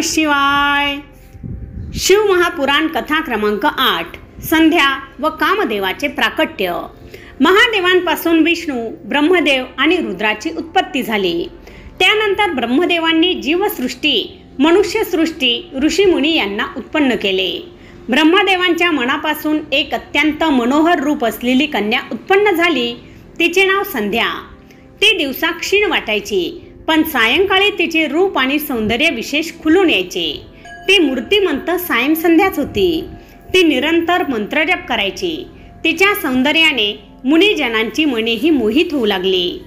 नमः शिवाय. शिव महापुराण कथा क्रमांक 8. संध्या व कामदेवाचे प्राकट्य. महादेवांपासून विष्णू, ब्रह्मदेव आणि रुद्राची उत्पत्ती झाली. त्यानंतर ब्रह्मदेवांनी जीवसृष्टी, मनुष्यसृष्टी, ऋषीमुनी यांना उत्पन्न केले. ब्रह्मदेवांच्या मनापासून एक अत्यंत मनोहर रूप असलेली कन्या उत्पन्न झाली. तिचे नाव संध्या. ती दिवसा क्षीण वाटायची, पण सायंकाळी तिचे रूप आणि सौंदर्य विशेष खुलून यायचे. ती मूर्तिमंत सायं संध्याच होती. ती निरंतर मंत्रजप करायची. तिच्या सौंदर्याने मुनिजनांची मनेही मोहित होऊ लागली.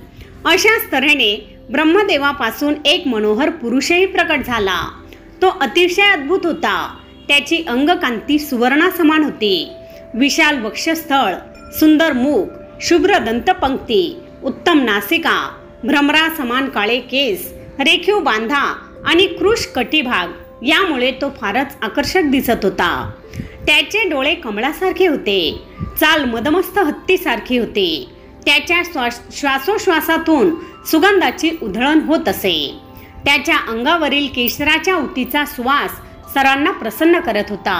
अशाच तऱ्हेने ब्रह्मदेवापासून एक मनोहर पुरुषही प्रकट झाला. तो अतिशय अद्भुत होता. त्याची अंगकांती सुवर्णासमान होती. विशाल वक्षस्थळ, सुंदर मुख, शुभ्र दंतपंक्ती, उत्तम नासिका, भ्रमरा समान काळे केस, रेखीव बांधा आणि कृश कटिभाग यामुळे तो फारच आकर्षक दिसत होता. त्याचे डोळे कमळासारखे होते. चाल मदमस्त हत्तीसारखी होती. त्याच्या श्वासोश्वासातून सुगंधाची उधळण होत असे. त्याच्या अंगावरील केशराच्या उतीचा सुवास सर्वांना प्रसन्न करत होता.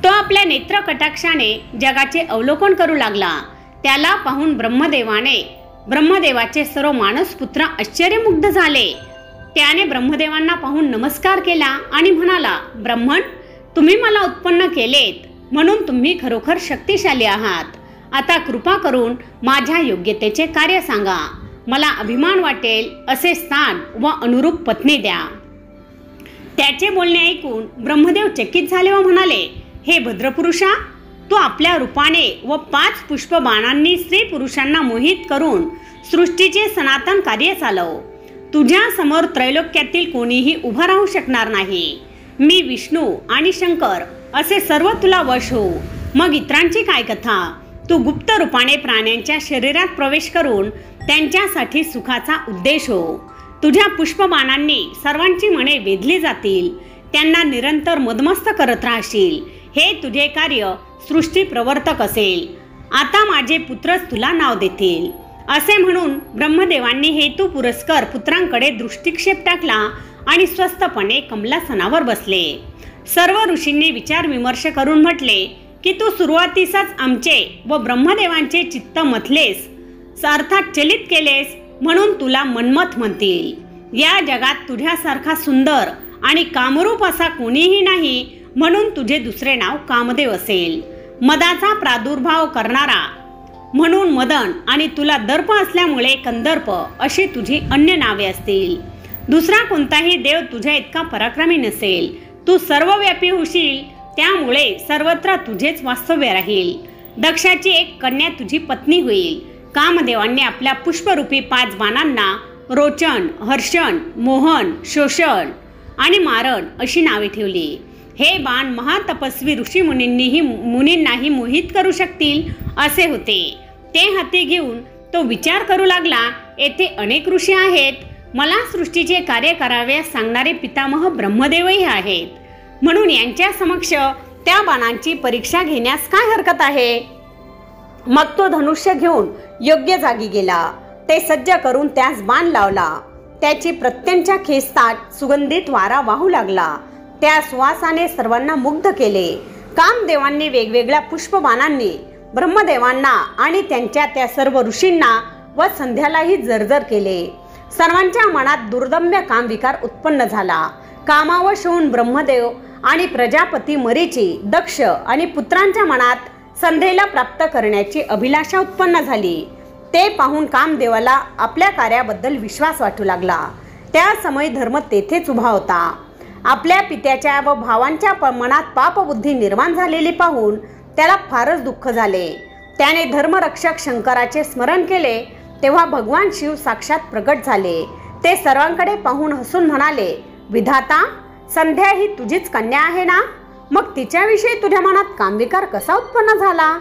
तो आपल्या नेत्र कटाक्षाने जगाचे अवलोकन करू लागला. त्याला पाहून ब्रह्मदेवाचे सर्व मानसपुत्र आश्चर्यमुग्ध झाले. त्याने ब्रह्मदेवांना पाहून नमस्कार केला आणि म्हणाला, ब्रह्मन, तुम्ही मला उत्पन्न केलेत म्हणून तुम्ही खरोखर शक्तिशाली आहात. आता कृपा करून माझ्या योग्यतेचे कार्य सांगा. मला अभिमान वाटेल असे स्थान व अनुरूप पत्नी द्या. त्याचे बोलणे ऐकून ब्रह्मदेव चकित झाले व म्हणाले, हे भद्रपुरुषा, तू आपल्या रूपाने व 5 पुष्पबाणांनी स्त्री पुरुषांना मोहित करून सृष्टीचे सनातन कार्य चालव. तुझ्या समोर त्रैलोक्यातील कोणीही उभा राहू शकणार नाही. मी विष्णू आणि शंकर असे सर्व तुला वश हो. मग इतरांची काय कथा? तू गुप्त रूपाने प्राण्यांच्या शरीरात प्रवेश करून त्यांच्यासाठी सुखाचा उद्देश हो. तुझ्या पुष्पबाणांनी सर्वांची मने वेधली जातील. त्यांना निरंतर मदमस्त करत राहशील. हे तुझे कार्य सृष्टी प्रवर्तक असेल. आता माझे पुत्रच तुला नाव देतील. असे म्हणून ब्रह्मदेवांनी हेतू पुरस्कर पुत्रांकडे दृष्टिक्षेप टाकला आणि स्वस्तपणे कमलासनावर बसले. सर्व ऋषींनी विचार विमर्श करून म्हटले की तू सुरुवातीसच आमचे व ब्रह्मदेवांचे चित्त मथलेस, अर्थात चलित केलेस, म्हणून तुला मन्मथ म्हणतील. या जगात तुझ्यासारखा सुंदर आणि कामरूप असा कोणीही नाही, म्हणून तुझे दुसरे नाव कामदेव असेल. मदाचा प्रादुर्भाव करणारा म्हणून मदन आणि तुला दर्प असल्यामुळे कंदर्प अशी तुझी अन्य नावे असतील. दुसरा कोणताही देव तुझ्या इतका पराक्रमी नसेल. तू सर्वव्यापी होशील, त्यामुळे सर्वत्र तुझेच वास्तव्य राहील. दक्षाची एक कन्या तुझी पत्नी होईल. कामदेवांनी आपल्या पुष्परूपी 5 बाणांना रोचन, हर्षण, मोहन, शोषण आणि मारण अशी नावे ठेवली. हे बाण महातपस्वी मुनींनाही मोहित करू शकतील असे होते. ते हाती घेऊन तो विचार करू लागला, येथे अनेक ऋषी आहेत. मला सृष्टीचे कार्य कराव्यास सांगणारे पितामह ब्रह्मदेवही आहेत, म्हणून यांच्या समक्ष त्या बाणांची परीक्षा घेण्यास काय हरकत आहे. मग तो धनुष्य घेऊन योग्य जागी गेला. ते सज्ज करून त्यास बाण लावला. त्याची प्रत्यंच्या खेचतात सुगंधित वारा वाहू लागला. त्या सुवासाने सर्वांना मुग्ध केले. कामदेवांनी वेगवेगळ्या पुष्पबाणांनी ब्रह्मदेवांना आणि त्यांच्या त्या सर्व ऋषींना व संध्यालाही जर्जर केले. सर्वांच्या मनात दुर्दम्य कामविकार उत्पन्न झाला. कामावश होऊन ब्रह्मदेव आणि प्रजापती मरीची, दक्ष आणि पुत्रांच्या मनात संध्येला प्राप्त करण्याची अभिलाषा उत्पन्न झाली. ते पाहून कामदेवाला आपल्या कार्याबद्दल विश्वास वाटू लागला. त्या समय धर्म तेथेच उभा होता. आपल्या पित्याच्या व भावांच्या मनात पापबुद्धी निर्माण झालेली पाहून त्याला फारच दुःख झाले. त्याने धर्मरक्षक शंकराचे स्मरण केले. तेव्हा भगवान शिव साक्षात प्रकट झाले. ते सर्वांकडे पाहून हसून म्हणाले, विधाता, संध्या ही तुझीच कन्या आहे ना? मग तिच्याविषयी तुझ्या मनात कामविकार कसा उत्पन्न झाला?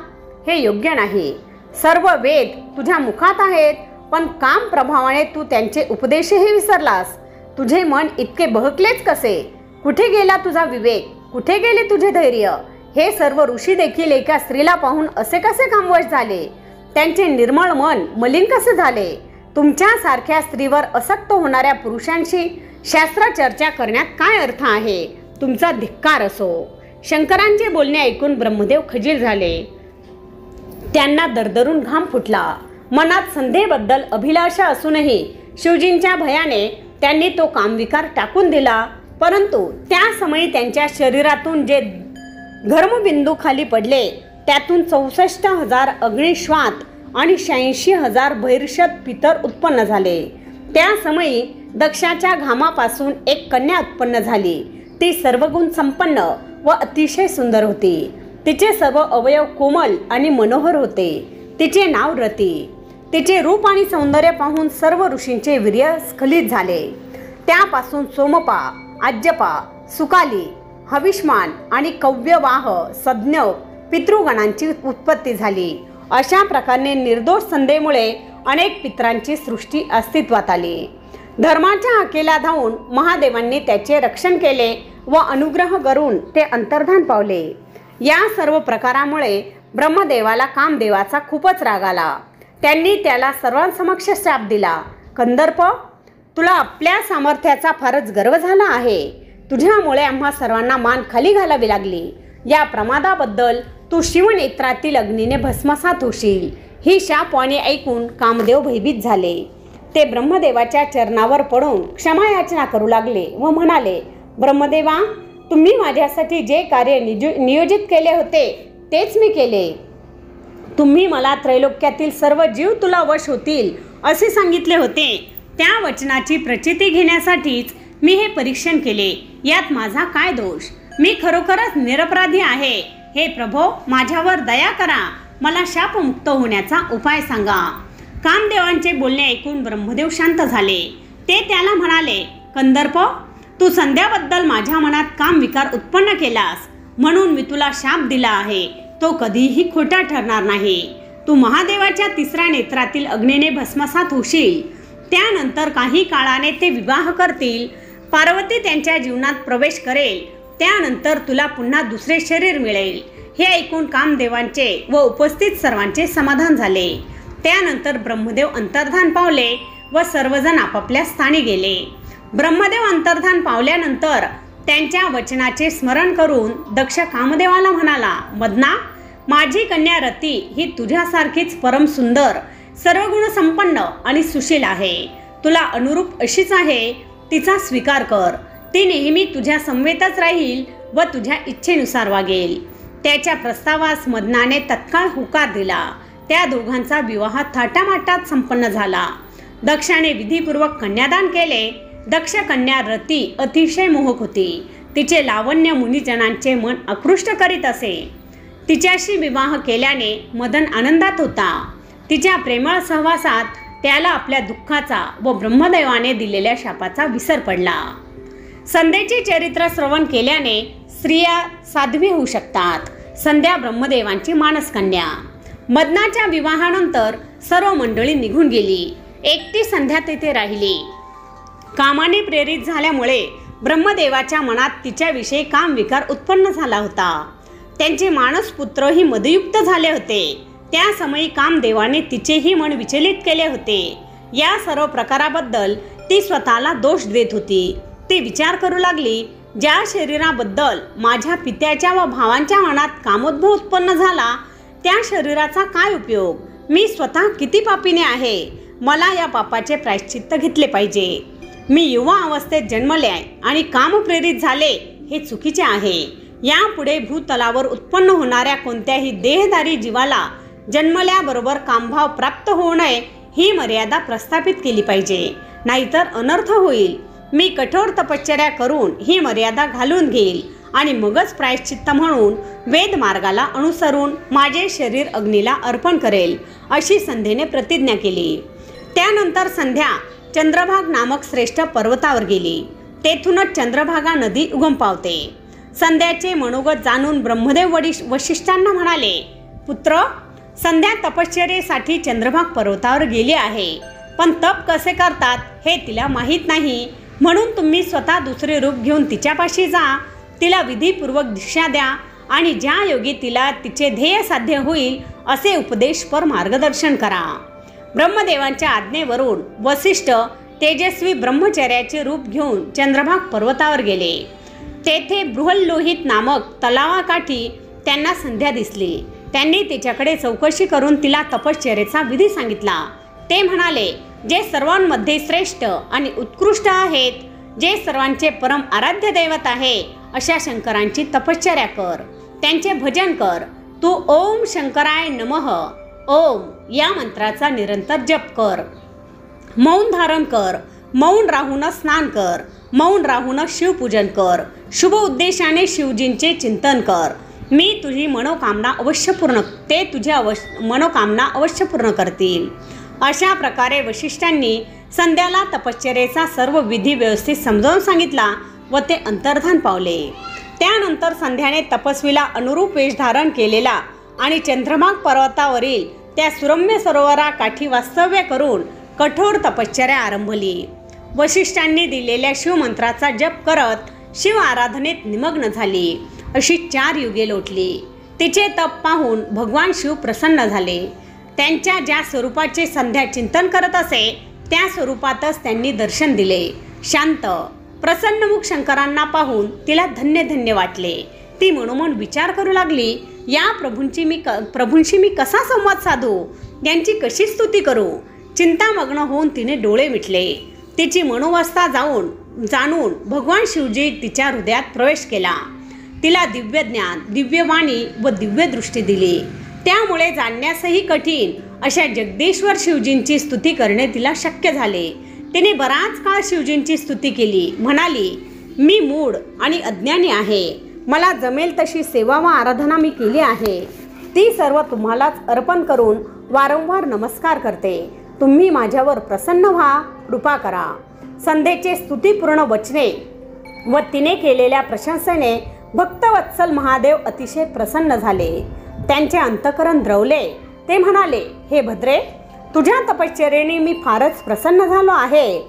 हे योग्य नाही. सर्व वेद तुझ्या मुखात आहेत, पण काम प्रभावाने तू त्यांचे उपदेशही विसरलास. तुझे मन इतके बहकलेच कसे? कुठे गेला तुझा विवेक? कुठे गेले तुझे धैर्य? हे सर्व ऋषी देखील एका स्त्रीला पाहून असे कसे कामवश झाले? त्यांचे निर्मळ मन मलिन कसे झाले? तुमच्यासारख्या स्त्रीवर आसक्त होणाऱ्या पुरुषांशी शास्त्र चर्चा करण्यात काय अर्थ आहे? तुमचा धिक्कार असो. शंकरांचे बोलणे ऐकून ब्रह्मदेव खजील झाले. त्यांना दरदरून घाम फुटला. मनात संध्येबद्दल अभिलाषा असूनही शिवजींच्या भयाने त्यांनी तो कामविकार टाकून दिला. परंतु त्या समयी त्यांच्या शरीरातून जे घर्मबिंदू खाली पडले त्यातून 64,000 अग्निश्वात आणि 86,000 भैरशत पितर उत्पन्न झाले. त्या समयी दक्षाच्या घामापासून एक कन्या उत्पन्न झाली. ती सर्वगुण संपन्न व अतिशय सुंदर होती. तिचे सर्व अवयव कोमल आणि मनोहर होते. तिचे नाव रती. तिचे रूप आणि सौंदर्य पाहून सर्व ऋषींचे वीर्य स्खलित झाले. त्यापासून सोमपा, आज्यपा, सुकाली, हविष्मान आणि कव्यवाह सज्ञ पितृगणांची उत्पत्ती झाली. अशा प्रकारे निर्दोष संधेमुळे अनेक पितरांची सृष्टी अस्तित्वात आली. धर्माच्या हाकेला धावून महादेवांनी त्याचे रक्षण केले व अनुग्रह करून ते अंतर्धान पावले. या सर्व प्रकारामुळे ब्रह्मदेवाला कामदेवाचा खूपच राग आला. त्यांनी त्याला सर्वांसमक्ष शाप दिला. कंदर्प, तुला आपल्या सामर्थ्याचा फारच गर्व झाला आहे. तुझ्यामुळे आम्हा सर्वांना मान खाली घालावी लागली. या प्रमादाबद्दल तू शिवनेत्रातील अग्नीने भस्मसात होशील. ही शापवाणी ऐकून कामदेव भयभीत झाले. ते ब्रह्मदेवाच्या चरणावर पडून क्षमायाचना करू लागले व म्हणाले, ब्रह्मदेवा, तुम्ही माझ्यासाठी जे कार्य नियोजित केले होते तेच मी केले. तुम्ही मला त्रैलोक्यातील सर्व जीव तुला वश होतील असे सांगितले होते. त्या वचनाची प्रचिती घेण्यासाठीच मी हे परीक्षण केले. यात माझा काय दोष? मी खरोखरच निरपराधी आहे. हे प्रभो, माझ्यावर दया करा. मला शापमुक्त होण्याचा उपाय सांगा. कामदेवांचे बोलणे ऐकून ब्रह्मदेव शांत झाले. ते त्याला म्हणाले, कंदर्प, तू संध्याबद्दल माझ्या मनात कामविकार उत्पन्न केलास म्हणून मी तुला शाप दिला आहे. तो कधीही खोटा ठरणार नाही. तू महादेवाच्या तिसऱ्या नेत्रातील अग्नीने भस्मसात होशील. त्यानंतर काही काळाने ते विवाह करतील. पार्वती त्यांच्या जीवनात प्रवेश करेल. त्यानंतर तुला पुन्हा दुसरे शरीर मिळेल. हे ऐकून कामदेवांचे व उपस्थित सर्वांचे समाधान झाले. त्यानंतर ब्रह्मदेव अंतर्धान पावले व सर्वजण आपापल्या स्थानी गेले. ब्रह्मदेव अंतर्धान पावल्यानंतर त्यांच्या वचनाचे स्मरण करून दक्ष कामदेवाला म्हणाला, मदना, माझी कन्या रती ही तुझ्यासारखीच परम सुंदर, सर्वगुण संपन्न आणि सुशील आहे. तुला अनुरूप अशीच आहे. तिचा स्वीकार कर. ती नेहमी तुझ्या समवेतच राहील व तुझ्या इच्छेनुसार वागेल. त्याच्या प्रस्तावास मदनाने तत्काळ होकार दिला. त्या दोघांचा विवाह थाटामाटात संपन्न झाला. दक्षाने विधीपूर्वक कन्यादान केले. दक्ष कन्या रती अतिशय मोहक होती. तिचे लावण्य मुनिजनांचे मन आकृष्ट करीत असे. तिच्याशी विवाह केल्याने मदन आनंदात होता. तिच्या प्रेमळ सहवासात त्याला आपल्या दुःखाचा व ब्रह्मदेवाने दिलेल्या शापाचा विसर पडला. संध्येचे चरित्र श्रवण केल्याने स्त्रिया साध्वी होऊ शकतात. संध्या ब्रह्मदेवांची मानसकन्या. मदनाच्या विवाहानंतर सर्व मंडळी निघून गेली. एकटी संध्या तेथे राहिली. कामाने प्रेरित झाल्यामुळे ब्रह्मदेवाच्या मनात तिच्याविषयी कामविकार उत्पन्न झाला होता. त्यांचे मानसपुत्रही मदयुक्त झाले होते. त्या समयी कामदेवाने तिचेही मन विचलित केले होते. या सर्व प्रकाराबद्दल ती स्वतःला दोष देत होती. ती विचार करू लागली, ज्या शरीराबद्दल माझ्या पित्याच्या व भावांच्या मनात कामोद्भव उत्पन्न झाला त्या शरीराचा काय उपयोग? मी स्वतः किती पापीने आहे. मला या पापाचे प्रायश्चित्त घेतले पाहिजे. मी युवा अवस्थेत जन्मले आणि कामप्रेरित झाले हे चुकीचे आहे. यापुढे भूतलावर उत्पन्न होणाऱ्या कोणत्याही देहधारी जीवाला जन्मल्याबरोबर कामभाव प्राप्त होऊ नये ही मर्यादा प्रस्थापित केली पाहिजे, नाहीतर अनर्थ होईल. मी कठोर तपश्चर्या करून ही मर्यादा घालून घेईल आणि मगच प्रायश्चित्त म्हणून वेद मार्गाला अनुसरून माझे शरीर अग्नीला अर्पण करेल, अशी संध्येने प्रतिज्ञा केली. त्यानंतर संध्या चंद्रभाग नामक श्रेष्ठ पर्वतावर गेली. तेथूनच चंद्रभागा नदी उगम पावते. संध्याचे मनोगत जाणून ब्रह्मदेव वशिष्ठांना म्हणाले, पुत्र, संध्या तपश्चर्येसाठी चंद्रभाग पर्वतावर गेली आहे, पण तप कसे करतात हे तिला माहीत नाही. म्हणून तुम्ही स्वतः दुसरे रूप घेऊन तिच्यापाशी जा. तिला विधीपूर्वक दीक्षा द्या आणि ज्या योगी तिला तिचे ध्येय साध्य होईल असे उपदेशपर मार्गदर्शन करा. ब्रह्मदेवांच्या आज्ञेवरून वसिष्ठ तेजस्वी ब्रह्मचर्याचे रूप घेऊन चंद्रभाग पर्वतावर गेले. तेथे बृहल्लोहित नामक तलावाकाठी त्यांना संध्या दिसली. त्यांनी तिच्याकडे चौकशी करून तिला तपश्चर्येचा विधी सांगितला. ते म्हणाले, जे सर्वांमध्ये श्रेष्ठ आणि उत्कृष्ट आहेत, जे सर्वांचे परम आराध्य दैवत आहे, अशा शंकरांची तपश्चर्या कर, त्यांचे भजन कर. तू ओम शंकराय नमः ओम या मंत्राचा निरंतर जप कर. मौन धारण कर, मौन राहून स्नान कर, मौन राहून शिवपूजन कर, शुभ उद्देशाने शिवजींचे चिंतन कर. मी तुझी मनोकामना अवश्य पूर्ण मनोकामना अवश्य पूर्ण करतील. अशा प्रकारे वशिष्ठांनी संध्याला तपश्चर्येचा सर्व विधी व्यवस्थित समजावून सांगितला व ते अंतर्धान पावले. त्यानंतर संध्याने तपस्वीला अनुरूप वेश धारण केलेला आणि चंद्रभाग पर्वतावरील त्या सुरम्य सरोवराकाठी वास्तव्य करून कठोर तपश्चर्या आरंभली. वशिष्ठांनी दिलेल्या शिवमंत्राचा जप करत शिव आराधनेत निमग्न झाली. अशी 4 युगे लोटली. तिचे तप पाहून भगवान शिव प्रसन्न झाले. त्यांच्या ज्या स्वरूपाचे संध्या चिंतन करत असे त्या स्वरूपातच त्यांनी दर्शन दिले. शांत प्रसन्नमुख शंकरांना पाहून तिला धन्य धन्य वाटले. ती मनोमन विचार करू लागली, या प्रभूंशी मी कसा संवाद साधू, यांची कशी स्तुती करू. चिंतामग्न होऊन तिने डोळे मिटले. तिची मनोवस्था जाणून भगवान शिवजी तिच्या हृदयात प्रवेश केला. तिला दिव्य ज्ञान, दिव्य वाणी व दिव्य दृष्टी दिली. त्यामुळे जाणण्यासही कठीण अशा जगदीश्वर शिवजींची स्तुती करणे तिला शक्य झाले. तिने बराच काळ शिवजींची स्तुती केली. म्हणाली, मी मूढ आणि अज्ञानी आहे. मला जमेल तशी सेवा व आराधना मी केली आहे. ती सर्व तुम्हालाच अर्पण करून वारंवार नमस्कार करते. तुम्ही माझ्यावर प्रसन्न व्हा, कृपा करा. संध्येचे स्तुतीपूर्ण वचने व तिने केलेल्या प्रशंसेने भक्तवत्सल महादेव अतिशय प्रसन्न झाले. त्यांचे अंतःकरण द्रवले. ते म्हणाले, हे भद्रे, तुझ्या तपश्चर्येने मी फारच प्रसन्न झालो आहे.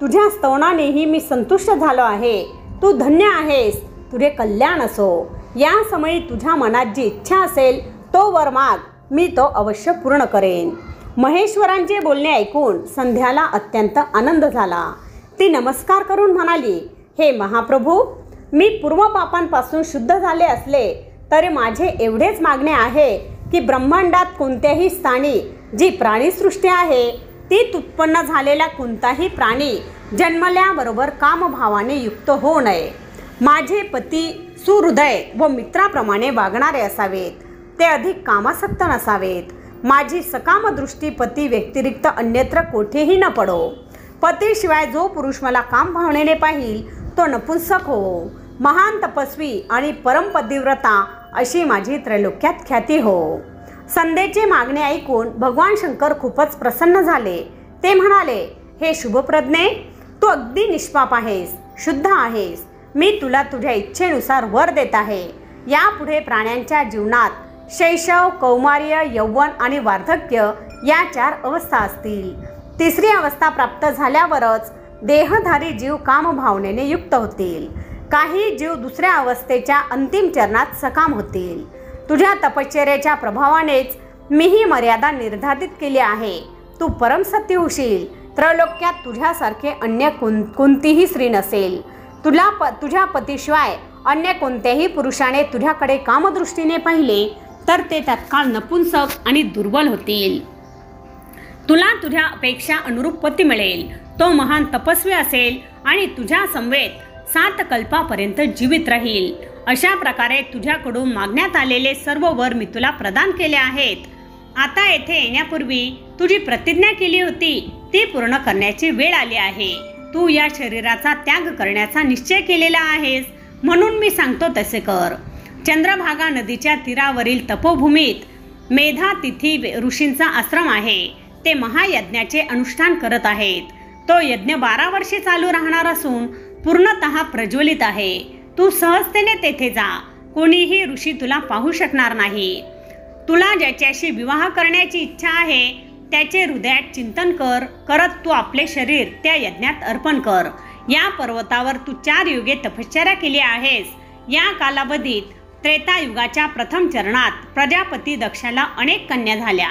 तुझ्या स्तवनानेही मी संतुष्ट झालो आहे. तू धन्य आहेस. तुझे कल्याण असो. या समयी तुझ्या मनात जी इच्छा असेल तो वर माग, मी तो अवश्य पूर्ण करेन. महेश्वरांचे बोलणे ऐकून संध्याला अत्यंत आनंद झाला. ती नमस्कार करून म्हणाली, हे महाप्रभू, मी पूर्व पापांपासून शुद्ध झाले असले तरी माझे एवढेच मागणे आहे की ब्रह्मांडात कोणत्याही स्थानी जी प्राणीसृष्टी आहे ती उत्पन्न झालेला कोणताही प्राणी जन्मल्याबरोबर कामभावाने युक्त होऊ नये. माझे पती सुहृदय व मित्राप्रमाणे वागणारे असावेत. ते अधिक कामासक्त नसावेत. माझी सकाम दृष्टी पती व्यतिरिक्त अन्यत्र कोठेही न पडो. पतीशिवाय जो पुरुष मला काम भावनेने पाहिल तो नपुंसक हो. महान तपस्वी आणि परमपतिव्रता अशी माझी त्रैलोक्यात ख्याती हो. संध्येचे मागणे ऐकून भगवान शंकर खूपच प्रसन्न झाले. ते म्हणाले, हे शुभप्रज्ञे, तू अगदी निष्पाप आहेस, शुद्ध आहेस. मी तुला तुझ्या इच्छेनुसार वर देत आहे. यापुढे प्राण्यांच्या जीवनात शैशव, कौमार्य, यौवन आणि वार्धक्य या 4 अवस्था असतील. 3री अवस्था प्राप्त झाल्यावरच देहधारी जीव कामभावनेने युक्त होतील. काही जीव 2ऱ्या अवस्थेच्या अंतिम चरणात सकाम होतील. तुझ्या तपश्चर्येच्या प्रभावानेच मी ही मर्यादा निर्धारित केली आहे. तू परमसत्य होशील. त्रैलोक्यात तुझ्यासारखे अन्य कोणतीही स्त्री नसेल. तुझ्या पतीशिवाय अन्य कोणत्याही पुरुषाने तुझ्याकडे कामदृष्टीने पाहिले तर ते तत्काळ नपुंसक आणि दुर्बल होतील. तुला तुझ्या अपेक्षा अनुरूप पती मिळेल. तो महान तपस्वी असेल आणि तुझ्या समवेत 7 कल्पापर्यंत जीवित राहील. अशा प्रकारे तुझ्याकडून मागण्यात आलेले सर्व वर मी तुला प्रदान केले आहेत. आता येथे येण्यापूर्वी तुझी प्रतिज्ञा केली होती ती पूर्ण करण्याची वेळ आली आहे. तू या शरीराचा त्याग करण्याचा निश्चय केलेला आहेस, म्हणून मी सांगतो तसे कर. चंद्रभागा नदीच्या तीरावरील तपोभूमीत मेधातिथी ऋषींचा आश्रम आहे. ते महायज्ञाचे अनुष्ठान करत आहेत. तो यज्ञ 12 वर्षे चालू राहणार असून पूर्णतः प्रज्वलित आहे. तू सहजतेने तेथे जा. कोणीही ऋषी तुला पाहू शकणार नाही. तुला ज्याच्याशी विवाह करण्याची इच्छा आहे त्याचे हृदयात चिंतन करत तू आपले शरीर त्या यज्ञात अर्पण कर. या पर्वतावर तू 4 युगे तपश्चर्या केली आहेस. या कालावधीत त्रेतायुगाच्या प्रथम चरणात प्रजापती दक्षाला अनेक कन्या झाल्या.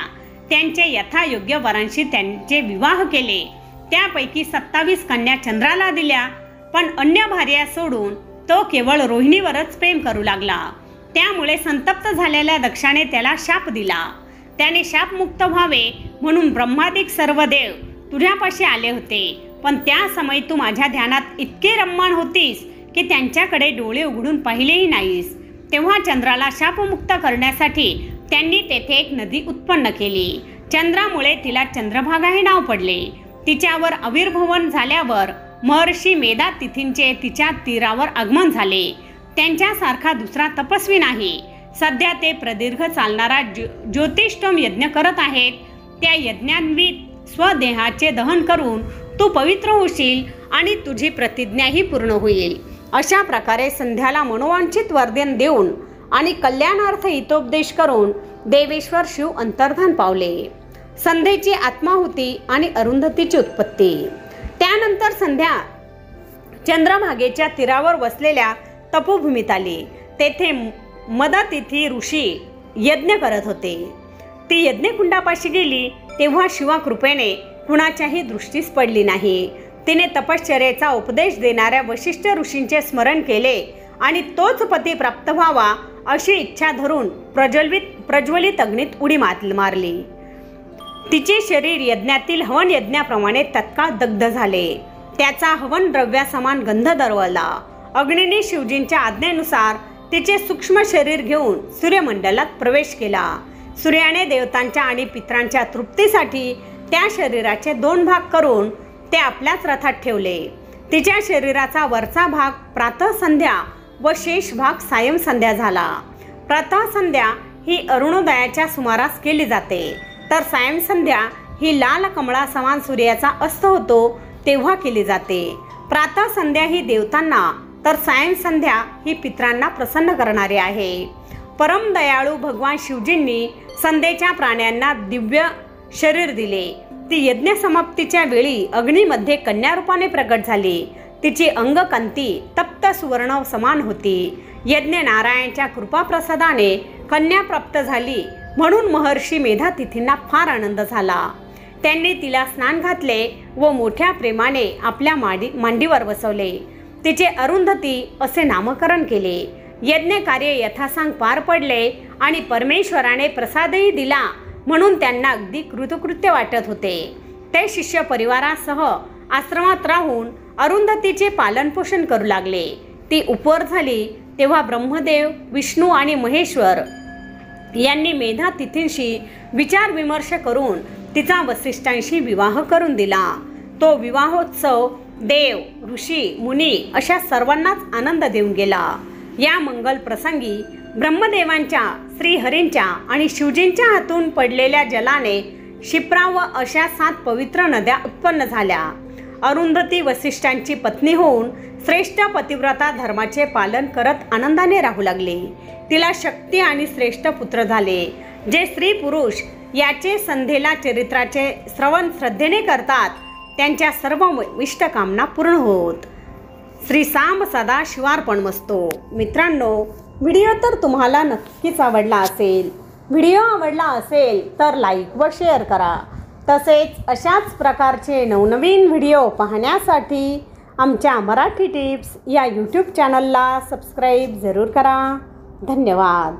त्यांचे यथायोग्य वरांशी त्यांचे विवाह केले. त्यापैकी 27 कन्या चंद्राला दिल्या, पण अन्य भार्या सोडून तो केवळ रोहिणीवरच प्रेम करू लागला। त्यामुळे संतप्त झालेल्या दक्षाने त्याला शाप दिला। त्याने शापमुक्त व्हावे म्हणून ब्रह्मादिक सर्व देव तुझ्यापाशी आले होते, पण त्या समय तू माझ्या ध्यानात इतके रममाण होतीस की त्यांच्याकडे डोळे उघडून पाहिलेही नाहीस। तेव्हा चंद्राला शापमुक्त करण्यासाठी त्यांनी तेथे एक नदी उत्पन्न केली। चंद्रामुळे तिला चंद्रभागा हे नाव पडले। तिच्यावर आविर्भवन झाल्यावर महर्षी मेधातिथींचे तिच्या तीरावर आगमन झाले। त्यांच्यासारखा दुसरा तपस्वी नाही। सध्या ते प्रदीर्घ चालणारा ज्योतिष्टोम यज्ञ करत आहेत। त्या यज्ञान्वित स्वदेहाचे दहन करून तू पवित्र होशील आणि तुझी प्रतिज्ञाही पूर्ण होईल। अशा प्रकारे संध्याला मनोवांछित वरदान देऊन आणि कल्याणार्थ हितोपदेश करून देवेश्वर शिव अंतर्धान पावले। संध्येची आत्माहुती आणि अरुंधतीची उत्पत्ती। त्यानंतर संध्या चंद्रभागेच्या तीरावर वसलेल्या तपोभूमीत आली। तेथे मदतिथी ऋषी यज्ञ करत होते। ती यज्ञकुंडापाशी गेली तेव्हा शिवकृपेने कुणाच्याही दृष्टीस पडली नाही। तिने तपश्चर्येचा उपदेश देणाऱ्या वशिष्ठ ऋषींचे स्मरण केले आणि तोच पती प्राप्त व्हावा अशी इच्छा धरून प्रज्वलित अग्नीत उडी मारली। तिचे शरीर यज्ञातील हवन यज्ञाप्रमाणे तत्काळ दग्ध झाले। त्याचा हवन द्रव्यासमान गंध दरवळला। अग्नीने शिवजींच्या आज्ञेनुसार तिचे सूक्ष्म शरीर घेऊन सूर्यमंडलात प्रवेश केला। सूर्याने देवतांच्या आणि पितरांच्या तृप्तीसाठी त्या शरीराचे 2 भाग करून ते आपल्याच रथात ठेवले। तिच्या शरीराचा वरचा भाग प्रातः संध्या व शेष भाग सायं संध्या झाला। प्रातः संध्या ही अरुणोदयाच्या सुमारास केली जाते, तर सायं संध्या ही लाल कमळा समान सूर्याचा अस्त होतो तेव्हा केली जाते। प्रातः संध्या ही देवतांना, तर सायं संध्या ही पितरांना प्रसन्न करणारी आहे। परम दयाळू भगवान शिवजींनी संध्येच्या प्राण्यांना दिव्य शरीर दिले। ती यज्ञ समाप्तीच्या वेळी अग्नीमध्ये कन्या रूपाने प्रकट झाली। तिची अंगकांती तप्त सुवर्ण समान होती। यज्ञ नारायणच्या कृपाप्रसादाने कन्या प्राप्त झाली म्हणून महर्षी मेधातिथींना फार आनंद झाला। त्यांनी तिला स्नान घातले व मोठ्या प्रेमाने आपल्या मांडीवर बसवले। तिचे अरुंधती असे नामकरण केले। यज्ञ कार्य यथासांग पार पडले आणि परमेश्वराने प्रसादही दिला म्हणून त्यांना अगदी कृतकृत्य वाटत होते। ते शिष्य परिवारासह आश्रमात राहून अरुंधतीचे पालनपोषण करू लागले। ती उपवर झाली तेव्हा ब्रह्मदेव, विष्णू आणि महेश्वर यांनी मेधातिथींशी विचार विमर्श करून तिचा वसिष्ठांशी विवाह करून दिला। तो विवाहोत्सव देव, ऋषी, मुनी अशा सर्वांनाच आनंद देऊन गेला। या मंगल प्रसंगी ब्रह्मदेवांच्या, श्रीहरींच्या आणि शिवजींच्या हातून पडलेल्या जलाने क्षिप्रा व अशा 7 पवित्र नद्या उत्पन्न झाल्या। अरुंधती वसिष्ठांची पत्नी होऊन श्रेष्ठ पतिव्रता धर्माचे पालन करत आनंदाने राहू लागली। तिला शक्ती आणि श्रेष्ठ पुत्र झाले। जे स्त्री पुरुष याचे संध्येला चरित्राचे श्रवण श्रद्धेने करतात त्यांच्या सर्व इष्ट कामना पूर्ण होत। श्री सांब सदा शिवार्पणमस्तु। मित्रांनो, व्हिडिओ तर तुम्हाला नक्कीच आवडला असेल। व्हिडिओ आवडला असेल तर लाईक व शेअर करा। तसेच अशाच प्रकारचे नवनवीन व्हिडिओ पाहण्यासाठी आमच्या मराठी टिप्स या यूट्यूब चॅनलला सबस्क्राईब जरूर करा। धन्यवाद।